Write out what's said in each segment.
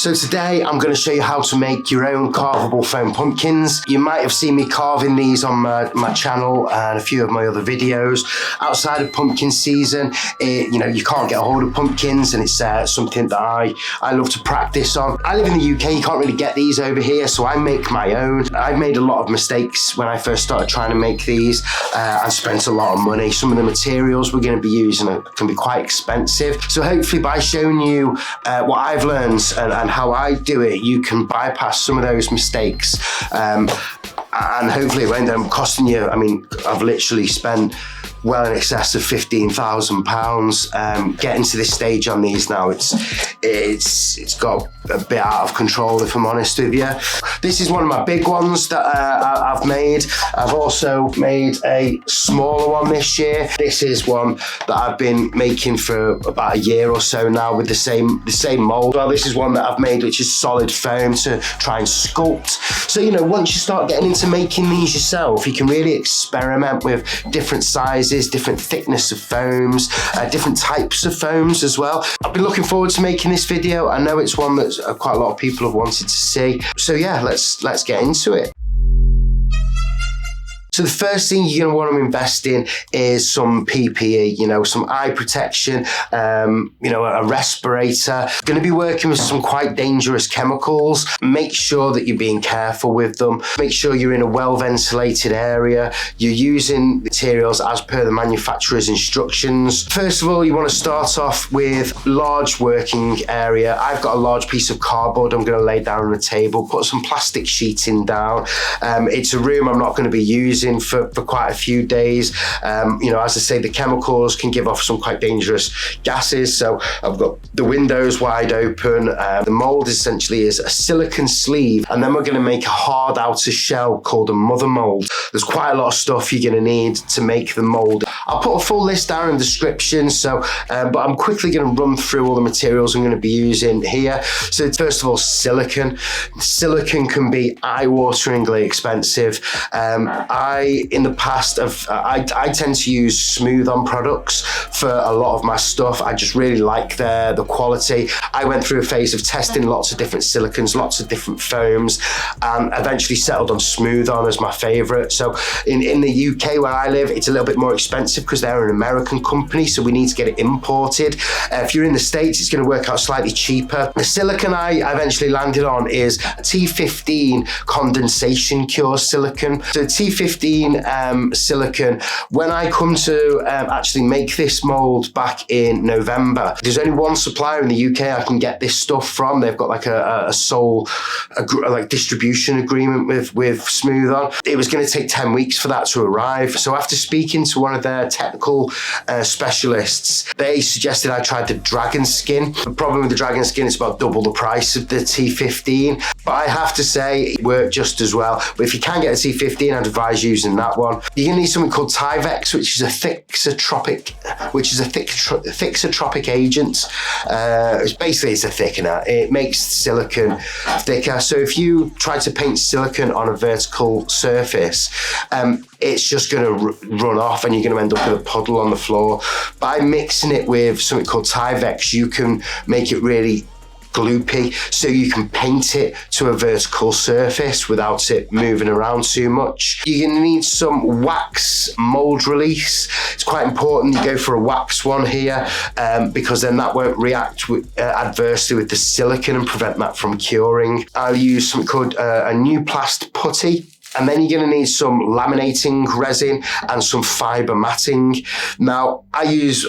So today I'm going to show you how to make your own carvable foam pumpkins. You might have seen me carving these on my channel and a few of my other videos. Outside of pumpkin season, you can't get a hold of pumpkins, and it's something that I love to practice on. I live in the UK, you can't really get these over here, so I make my own. I've made a lot of mistakes when I first started trying to make these and spent a lot of money. Some of the materials we're going to be using can be quite expensive. So hopefully by showing you what I've learned and how I do it, you can bypass some of those mistakes, and hopefully it won't end up costing you. I mean, I've literally spent well in excess of £15,000 getting to this stage on these now. It's got a bit out of control, if I'm honest with you. This is one of my big ones that I've made. I've also made a smaller one this year. This is one that I've been making for about a year or so now with the same mould. Well, this is one that I've made which is solid foam to try and sculpt. So once you start getting into making these yourself, you can really experiment with different sizes, different thickness of foams, different types of foams as well. I've been looking forward to making this video. I know it's one that quite a lot of people have wanted to see. So yeah, let's get into it. So the first thing you're going to want to invest in is some PPE, some eye protection, a respirator. Going to be working with some quite dangerous chemicals. Make sure that you're being careful with them. Make sure you're in a well-ventilated area. You're using materials as per the manufacturer's instructions. First of all, you want to start off with large working area. I've got a large piece of cardboard I'm going to lay down on the table, put some plastic sheeting down. It's a room I'm not going to be using for quite a few days. As I say, the chemicals can give off some quite dangerous gases, so I've got the windows wide open. The mould essentially is a silicone sleeve, and then we're going to make a hard outer shell called a mother mould. There's quite a lot of stuff you're going to need to make the mould. I'll put a full list down in the description, but I'm quickly going to run through all the materials I'm going to be using here. So first of all, silicone. Silicone can be eye-wateringly expensive. In the past, I tend to use smooth-on products for a lot of my stuff. I just really like the quality. I went through a phase of testing lots of different silicones, lots of different foams, and eventually settled on smooth-on as my favourite. So in the UK where I live, it's a little bit more expensive because they're an American company, so we need to get it imported. If you're in the States, it's going to work out slightly cheaper. The silicone I eventually landed on is a T15 condensation cure silicone. So T15 silicone. When I come to actually make this mould back in November, there's only one supplier in the UK I can get this stuff from. They've got like a sole distribution agreement with Smooth-On. It was going to take 10 weeks for that to arrive. So after speaking to one of their technical specialists, they suggested I tried the Dragon Skin. The problem with the Dragon Skin is about double the price of the T15, but I have to say it worked just as well. But if you can get a T15, I'd advise using that one. You're going to need something called Tyvek, which is a thixotropic agent. It's a thickener. It makes silicone thicker. So if you try to paint silicone on a vertical surface, it's just going to run off and you're going to end up with a puddle on the floor. By mixing it with something called Tyvek, you can make it really gloopy, so you can paint it to a vertical surface without it moving around too much. You're going to need some wax mold release. It's quite important you go for a wax one here, because then that won't react adversely with the silicone and prevent that from curing. I'll use something called a new plast putty. And then you're going to need some laminating resin and some fibre matting. Now, I've used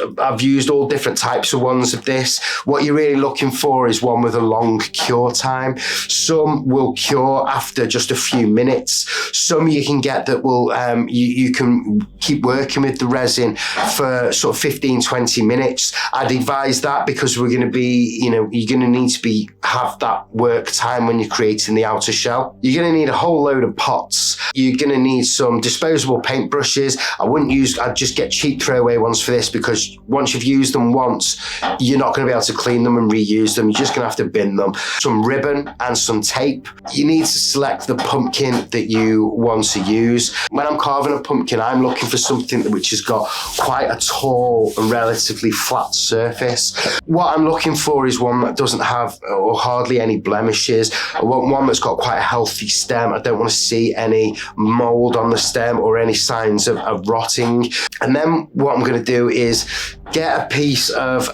all different types of ones of this. What you're really looking for is one with a long cure time. Some will cure after just a few minutes. Some you can get that will, you can keep working with the resin for sort of 15, 20 minutes. I'd advise that because we're going to be, you're going to need to have that work time when you're creating the outer shell. You're going to need a whole load of pots. pots. You're going to need some disposable paint brushes. I'd just get cheap throwaway ones for this, because once you've used them once, you're not going to be able to clean them and reuse them. You're just going to have to bin them. Some ribbon and some tape. You need to select the pumpkin that you want to use. When I'm carving a pumpkin, I'm looking for something which has got quite a tall and relatively flat surface. What I'm looking for is one that doesn't have or hardly any blemishes. I want one that's got quite a healthy stem. I don't want to see any mould on the stem or any signs of rotting. And then what I'm going to do is get a piece of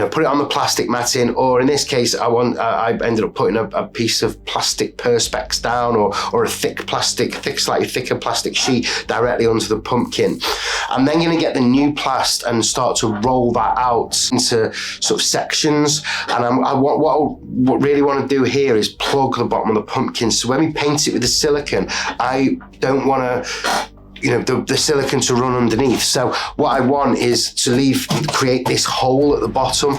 put it on the plastic matting, or in this case, I ended up putting a piece of plastic perspex down, or a slightly thicker plastic sheet directly onto the pumpkin. I'm then going to get the new plast and start to roll that out into sort of sections. And what I really want to do here is plug the bottom of the pumpkin. So when we paint it with the silicone, I don't want to the silicone to run underneath. So what I want is to create this hole at the bottom.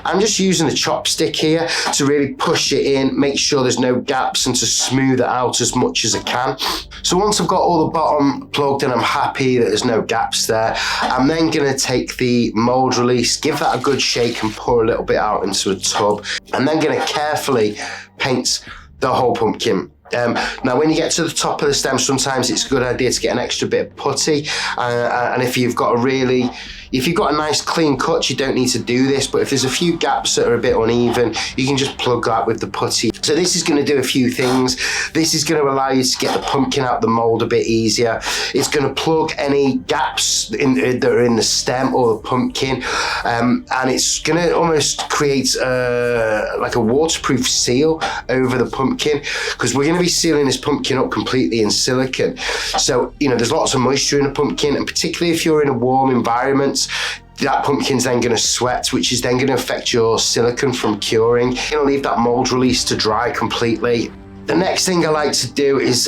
I'm just using a chopstick here to really push it in, make sure there's no gaps, and to smooth it out as much as I can. So once I've got all the bottom plugged and I'm happy that there's no gaps there, I'm then going to take the mould release, give that a good shake and pour a little bit out into a tub. I'm then going to carefully paint the whole pumpkin. Now, when you get to the top of the stem, sometimes it's a good idea to get an extra bit of putty. And if you've got a nice clean cut, you don't need to do this. But if there's a few gaps that are a bit uneven, you can just plug that with the putty. So this is going to do a few things. This is going to allow you to get the pumpkin out the mould a bit easier. It's going to plug any gaps that are in the stem or the pumpkin. And it's going to almost create like a waterproof seal over the pumpkin, because we're going to be sealing this pumpkin up completely in silicone. So, there's lots of moisture in a pumpkin, and particularly if you're in a warm environment, that pumpkin's then going to sweat, which is then going to affect your silicone from curing. You're going to leave that mould release to dry completely. The next thing I like to do is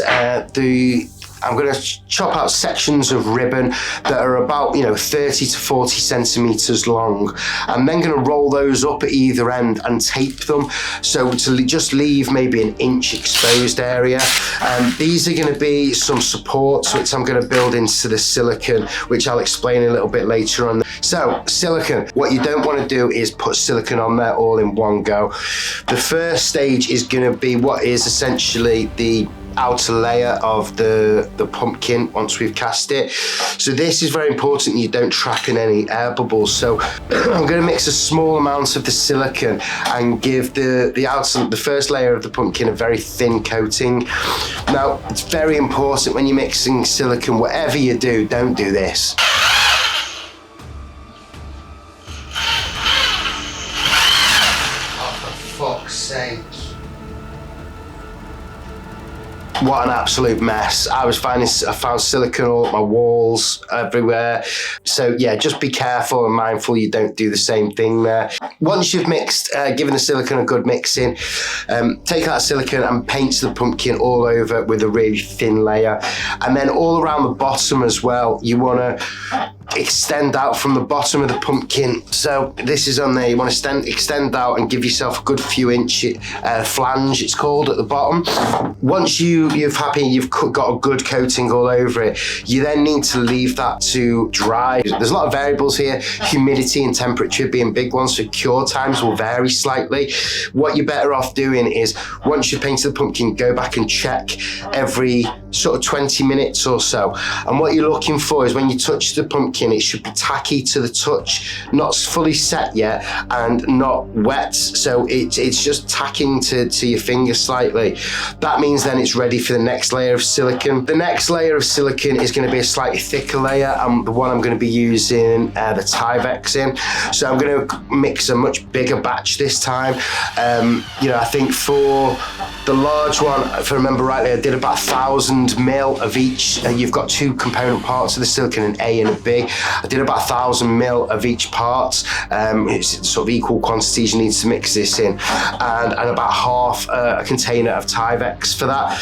I'm going to chop out sections of ribbon that are about 30 to 40 centimeters long. I'm then going to roll those up at either end and tape them, so to just leave maybe an inch exposed area. These are going to be some supports which I'm going to build into the silicone, which I'll explain a little bit later on. So silicone, what you don't want to do is put silicone on there all in one go. The first stage is going to be what is essentially the outer layer of the pumpkin once we've cast it. So this is very important you don't trap in any air bubbles. So I'm going to mix a small amount of the silicone and give the first layer of the pumpkin a very thin coating. Now, it's very important when you're mixing silicone, whatever you do, don't do this. Oh, for fuck's sake. What an absolute mess. I found silicone all up my walls, everywhere. So yeah, just be careful and mindful you don't do the same thing there. Once you've mixed, given the silicone a good mixing, take that silicone and paint the pumpkin all over with a really thin layer. And then all around the bottom as well, you want to extend out from the bottom of the pumpkin. So this is on there. You want to extend out and give yourself a good few inch flange, it's called, at the bottom. Once you've got a good coating all over it, you then need to leave that to dry. There's a lot of variables here, humidity and temperature being big ones, so cure times will vary slightly. What you're better off doing is, once you've painted the pumpkin, go back and check every sort of 20 minutes or so. And what you're looking for is, when you touch the pumpkin, it should be tacky to the touch, not fully set yet and not wet. So it's just tacking to your finger slightly. That means then it's ready for the next layer of silicone. The next layer of silicone is going to be a slightly thicker layer, and the one I'm going to be using the Tyvek in. So I'm going to mix a much bigger batch this time. I think for the large one, if I remember rightly, I did about 1,000 ml of each. You've got two component parts of the silicone, an A and a B. I did about 1,000 ml of each part. It's sort of equal quantities you need to mix this in, and about half a container of Tyvek for that.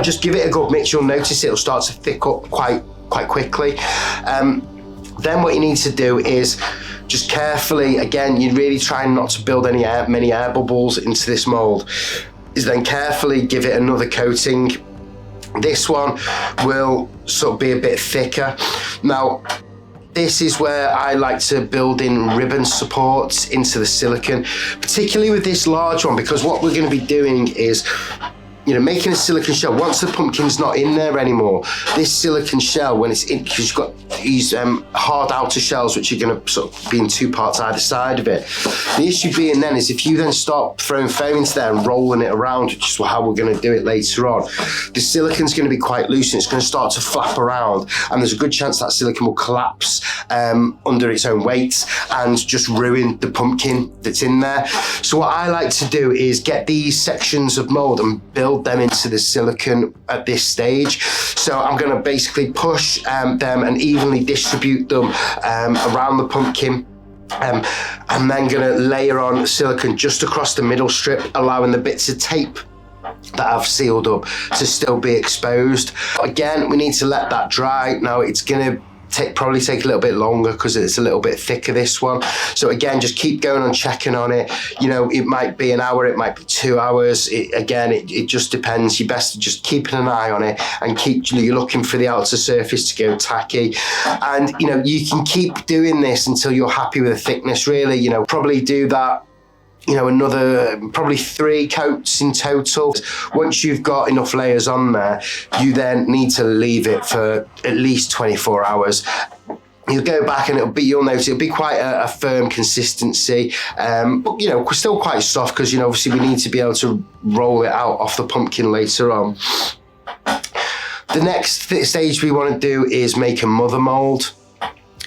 Just give it a good mix. You'll notice it'll start to thick up quite quickly. Then what you need to do is just carefully, again, you're really trying not to build many air bubbles into this mould, is then carefully give it another coating This one will sort of be a bit thicker. Now, this is where I like to build in ribbon supports into the silicone, particularly with this large one, because what we're going to be doing is, you know, making a silicone shell. Once the pumpkin's not in there anymore, this silicone shell, when it's in, because you've got these hard outer shells which are going to sort of be in two parts either side of it. The issue being then is if you then start throwing foam into there and rolling it around, which is how we're going to do it later on, the silicone's going to be quite loose and it's going to start to flap around, and there's a good chance that silicone will collapse under its own weight and just ruin the pumpkin that's in there. So what I like to do is get these sections of mould and build them into the silicone at this stage. So I'm going to basically push them and evenly distribute them around the pumpkin. I'm then going to layer on silicone just across the middle strip, allowing the bits of tape that I've sealed up to still be exposed. Again, we need to let that dry. Now it's going to probably take a little bit longer because it's a little bit thicker, this one. So again, just keep going on checking on it. You know, it might be an hour, it might be 2 hours. It just depends. You're best to just keeping an eye on it and you're looking for the outer surface to go tacky. And, you know, you can keep doing this until you're happy with the thickness, really. You know, probably do that, you know, another probably 3 coats in total. Once you've got enough layers on there, you then need to leave it for at least 24 hours. You'll go back and you'll notice it'll be quite a firm consistency, but, you know, still quite soft because, you know, obviously we need to be able to roll it out off the pumpkin later on. The next stage we want to do is make a mother mould.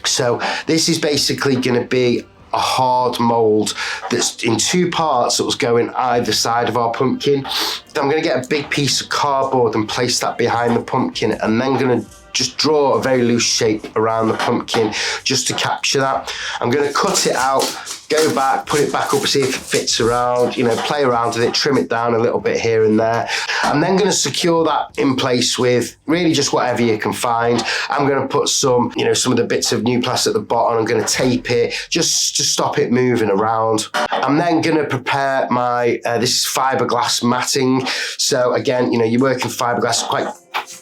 So this is basically going to be a hard mould that's in 2 parts that will go in either side of our pumpkin. Then I'm going to get a big piece of cardboard and place that behind the pumpkin, and then going to just draw a very loose shape around the pumpkin just to capture that. I'm going to cut it out, go back, put it back up, see if it fits around, you know, play around with it, trim it down a little bit here and there. I'm then going to secure that in place with really just whatever you can find. I'm going to put some, you know, some of the bits of new plastic at the bottom. I'm going to tape it just to stop it moving around. I'm then going to prepare my, this is fiberglass matting. So again, you know, you're working fiberglass, quite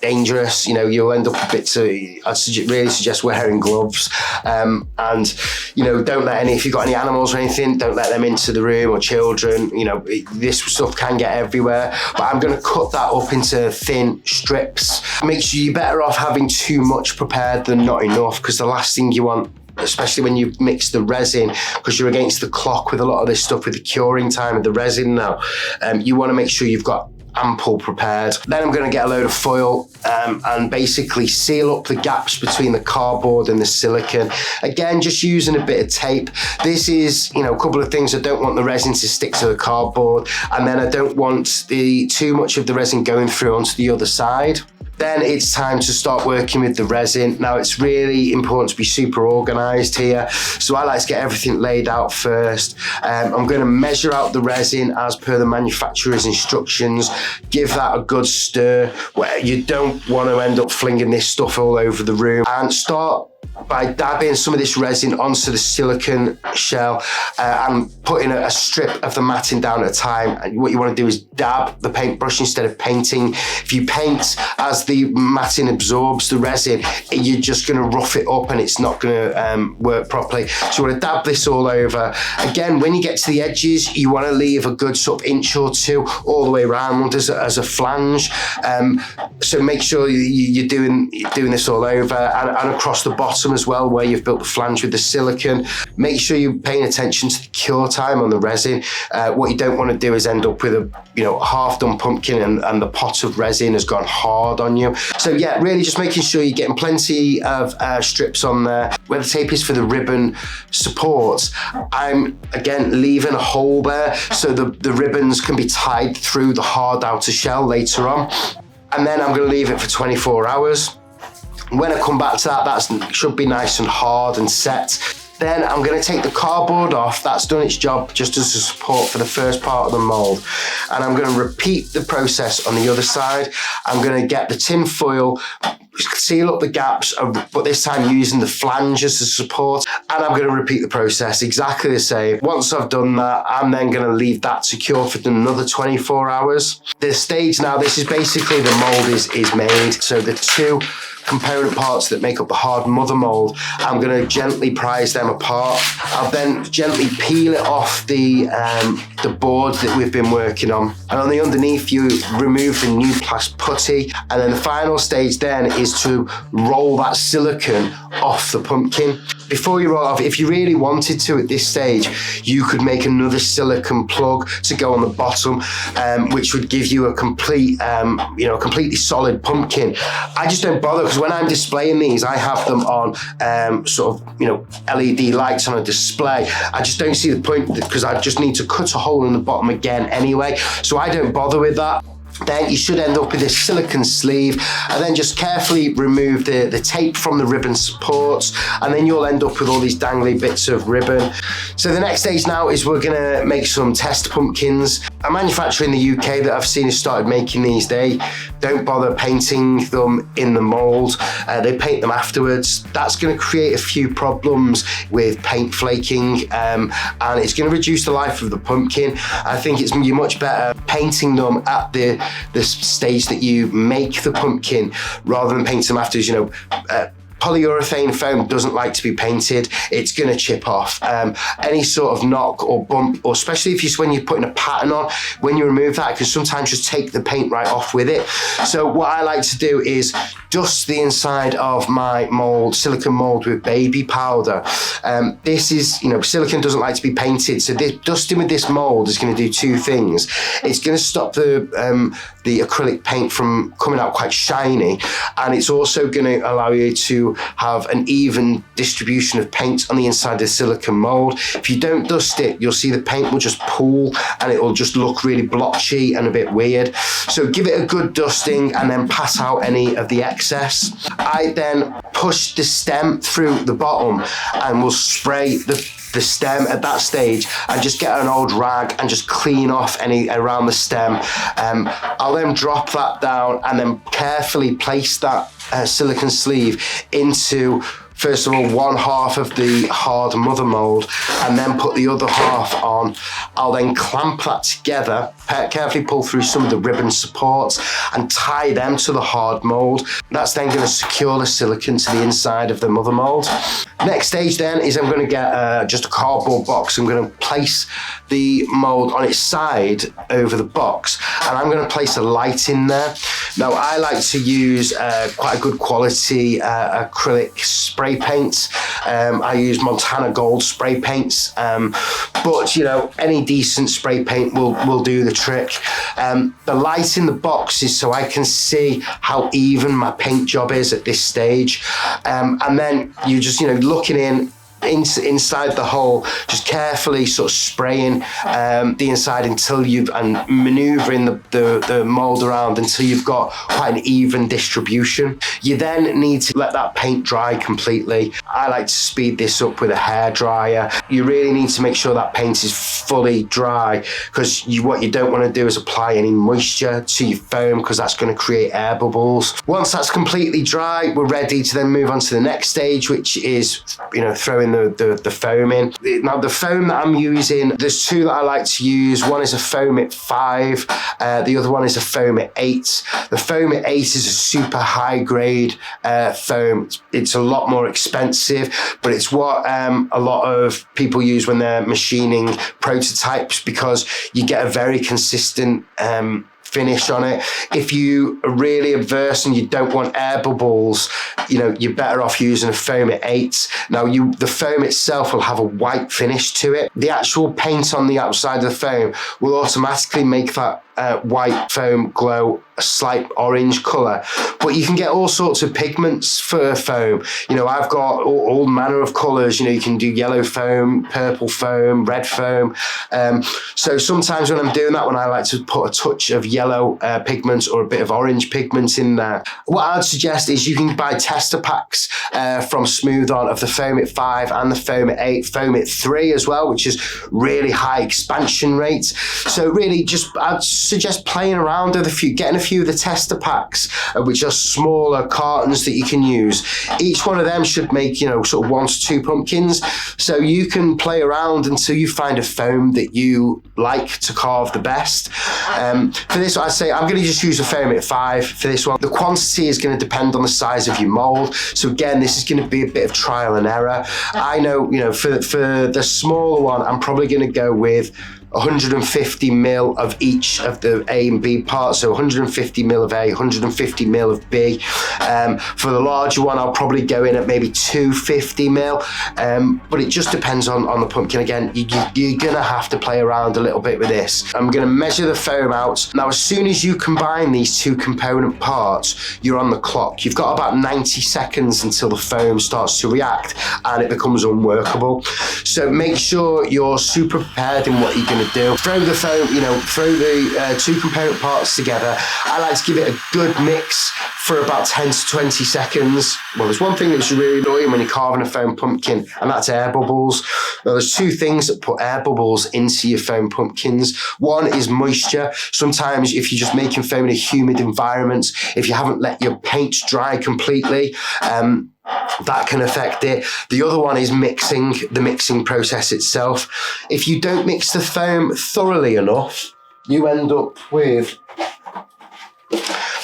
dangerous, you know, you'll end up with bits of, really suggest wearing gloves, and, you know, don't let if you've got any animals or anything, don't let them into the room, or children, you know, this stuff can get everywhere. But I'm going to cut that up into thin strips. Make sure you're better off having too much prepared than not enough, because the last thing you want, especially when you mix the resin, because you're against the clock with a lot of this stuff with the curing time of the resin now, you want to make sure you've got ample prepared. Then I'm going to get a load of foil and basically seal up the gaps between the cardboard and the silicone. Again, just using a bit of tape. This is, you know, a couple of things. I don't want the resin to stick to the cardboard, and then I don't want too much of the resin going through onto the other side. Then it's time to start working with the resin. Now, it's really important to be super organized here. So I like to get everything laid out first. I'm going to measure out the resin as per the manufacturer's instructions. Give that a good stir, where you don't want to end up flinging this stuff all over the room, and start by dabbing some of this resin onto the silicone shell and putting a strip of the matting down at a time. And what you want to do is dab the paintbrush instead of painting. If you paint, as the matting absorbs the resin, you're just going to rough it up and it's not going to work properly. So you want to dab this all over. Again, when you get to the edges, you want to leave a good sort of inch or 2 all the way around as a flange. So make sure you're doing this all over and across the bottom as well, where you've built the flange with the silicone. Make sure you're paying attention to the cure time on the resin. What you don't want to do is end up with a half done pumpkin and the pot of resin has gone hard on you. So yeah, really just making sure you're getting plenty of strips on there. Where the tape is for the ribbon supports, I'm again leaving a hole there so the ribbons can be tied through the hard outer shell later on. And then I'm going to leave it for 24 hours. When I come back to that should be nice and hard and set. Then I'm going to take the cardboard off. That's done its job just as a support for the first part of the mould. And I'm going to repeat the process on the other side. I'm going to get the tin foil, seal up the gaps, but this time using the flange as the support. And I'm going to repeat the process exactly the same. Once I've done that, I'm then going to leave that to cure for another 24 hours. The stage now, this is basically the mould is made. So the two component parts that make up the hard mother mould, I'm going to gently prise them apart. I'll then gently peel it off the board that we've been working on. And on the underneath, you remove the new plastic putty. And then the final stage then is to roll that silicone off the pumpkin. Before you roll off, if you really wanted to at this stage, you could make another silicone plug to go on the bottom, which would give you a complete, completely solid pumpkin. I just don't bother, because when I'm displaying these, I have them on LED lights on a display. I just don't see the point, because I just need to cut a hole in the bottom again anyway. So I don't bother with that. Then you should end up with this silicone sleeve, and then just carefully remove the tape from the ribbon supports, and then you'll end up with all these dangly bits of ribbon. So the next stage now is we're gonna make some test pumpkins. A manufacturer in the UK that I've seen has started making these. They don't bother painting them in the mould. They paint them afterwards. That's gonna create a few problems with paint flaking, and it's gonna reduce the life of the pumpkin. I think you're much better painting them at the stage that you make the pumpkin, rather than paint them afterwards. Polyurethane foam doesn't like to be painted. It's going to chip off. Any sort of knock or bump, or especially when you're putting a pattern on, when you remove that, it can sometimes just take the paint right off with it. So what I like to do is dust the inside of my mold, silicone mold, with baby powder. This is, silicone doesn't like to be painted. So dusting with this mold is going to do two things. It's going to stop the acrylic paint from coming out quite shiny, and it's also going to allow you to have an even distribution of paint on the inside of the silicone mold. If you don't dust it, you'll see the paint will just pool, and it will just look really blotchy and a bit weird. So give it a good dusting, and then pass out any of the excess. I then push the stem through the bottom, and will spray the stem at that stage, and just get an old rag and just clean off any around the stem. I'll then drop that down, and then carefully place that silicone sleeve into, first of all, one half of the hard mother mould, and then put the other half on. I'll then clamp that together, carefully pull through some of the ribbon supports, and tie them to the hard mould. That's then going to secure the silicone to the inside of the mother mould. Next stage then is I'm going to get just a cardboard box. I'm going to place the mould on its side over the box, and I'm going to place a light in there. Now, I like to use quite a good quality acrylic spray paints. I use Montana Gold spray paints, but any decent spray paint will do the trick. The light in the box is so I can see how even my paint job is at this stage, and then you just looking inside the hole, just carefully sort of spraying the inside until and maneuvering the mold around until you've got quite an even distribution. You then need to let that paint dry completely. I like to speed this up with a hairdryer. You really need to make sure that paint is fully dry, because what you don't want to do is apply any moisture to your foam, because that's going to create air bubbles. Once that's completely dry, we're ready to then move on to the next stage, which is throwing the foam in. Now, the foam that I'm using, there's two that I like to use. One is a foam at 5, the other one is a foam at 8. The foam at 8 is a super high grade foam. It's a lot more expensive, but it's what a lot of people use when they're machining prototypes, because you get a very consistent finish on it. If you are really averse and you don't want air bubbles, you're better off using a foam at 8. Now, the foam itself will have a white finish to it. The actual paint on the outside of the foam will automatically make that white foam glow a slight orange colour, but you can get all sorts of pigments for foam. I've got all manner of colours. You can do yellow foam, purple foam, red foam. So sometimes when I'm doing that one, I like to put a touch of yellow pigments or a bit of orange pigment in there. What I'd suggest is you can buy tester packs from Smooth On of the foam at 5 and the foam at 8, foam at 3 as well, which is really high expansion rates. So really, I'd suggest playing around with getting a few of the tester packs, which are smaller cartons that you can use. Each one of them should make, you know, sort of 1 to 2 pumpkins. So you can play around until you find a foam that you like to carve the best. For this one, I'd say I'm going to just use a foam at 5 for this one. The quantity is going to depend on the size of your mold. So again, this is going to be a bit of trial and error. I know, you know, for the smaller one, I'm probably going to go with 150 mil of each of the A and B parts, so 150 mil of A, 150 mil of B. For the larger one, I'll probably go in at maybe 250 mil, but it just depends on the pumpkin. Again, you're gonna have to play around a little bit with this. I'm gonna measure the foam out. Now, as soon as you combine these 2 component parts, you're on the clock. You've got about 90 seconds until the foam starts to react and it becomes unworkable. So make sure you're super prepared in what you're gonna do. Throw the foam, you know, throw the 2 component parts together. I like to give it a good mix for about 10 to 20 seconds. Well, there's one thing that's really annoying when you're carving a foam pumpkin, and that's air bubbles. Now, there's 2 things that put air bubbles into your foam pumpkins. One is moisture. Sometimes if you're just making foam in a humid environment, if you haven't let your paint dry completely, that can affect it. The other one is the mixing process itself. If you don't mix the foam thoroughly enough, you end up with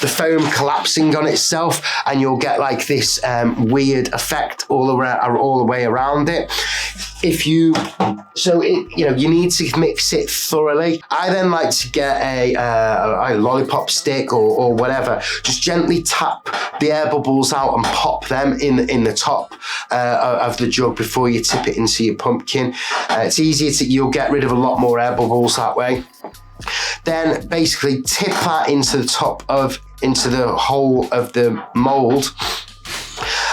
the foam collapsing on itself, and you'll get like this weird effect all the way around it. You need to mix it thoroughly. I then like to get a lollipop stick or whatever, just gently tap the air bubbles out and pop them in the top of the jug before you tip it into your pumpkin. It's easier you'll get rid of a lot more air bubbles that way. Then basically tip that into the hole of the mold.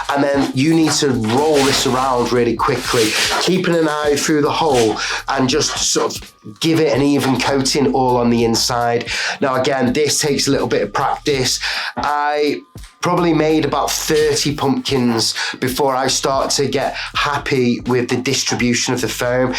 And then you need to roll this around really quickly, keeping an eye through the hole and just sort of give it an even coating all on the inside. Now, again, this takes a little bit of practice. I probably made about 30 pumpkins before I start to get happy with the distribution of the foam.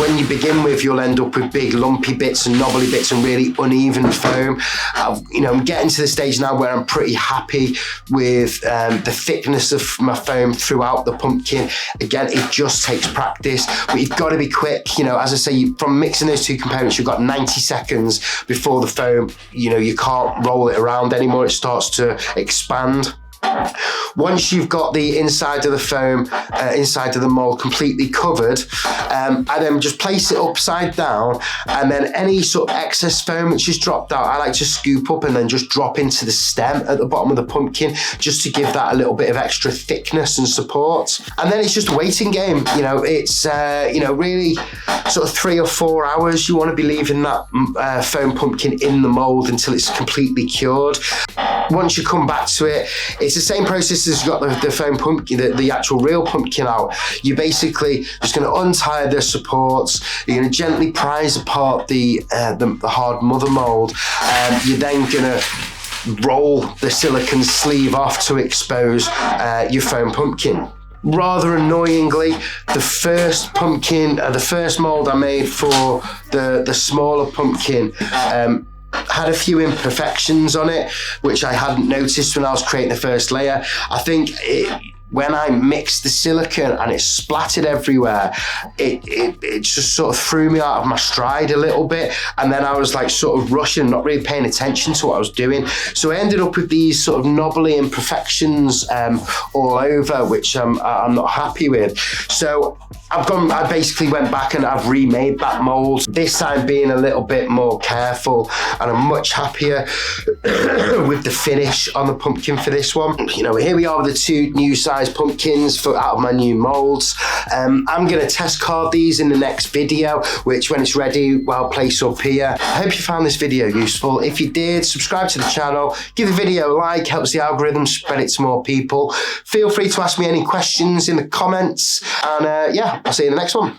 When you begin with, you'll end up with big lumpy bits and knobbly bits and really uneven foam. I'm getting to the stage now where I'm pretty happy with the thickness of my foam throughout the pumpkin. Again, it just takes practice, but you've got to be quick. As I say, from mixing those 2 components, you've got 90 seconds before the foam, you can't roll it around anymore. It starts to expand. Once you've got the inside of the foam, inside of the mold completely covered, I then just place it upside down, and then any sort of excess foam which is dropped out, I like to scoop up and then just drop into the stem at the bottom of the pumpkin, just to give that a little bit of extra thickness and support. And then it's just a waiting game. It's really sort of 3 or 4 hours. You want to be leaving that foam pumpkin in the mold until it's completely cured. Once you come back to it, it's the same process as you got the foam pumpkin, the actual real pumpkin out. You're basically just going to untie the supports. You're going to gently prise apart the hard mother mold. You're then going to roll the silicone sleeve off to expose your foam pumpkin. Rather annoyingly, the first pumpkin, the first mold I made for the smaller pumpkin, had a few imperfections on it, which I hadn't noticed when I was creating the first layer. I think when I mixed the silicone and it splattered everywhere, it just sort of threw me out of my stride a little bit. And then I was like sort of rushing, not really paying attention to what I was doing. So I ended up with these sort of knobbly imperfections all over, which I'm not happy with. So I basically went back and I've remade that mold, this time being a little bit more careful, and I'm much happier with the finish on the pumpkin for this one. Here we are with the 2 new size pumpkins out of my new molds. I'm going to test carve these in the next video, which when it's ready, I'll place up here. I hope you found this video useful. If you did, subscribe to the channel, give the video a like, helps the algorithm spread it to more people. Feel free to ask me any questions in the comments, and I'll see you in the next one.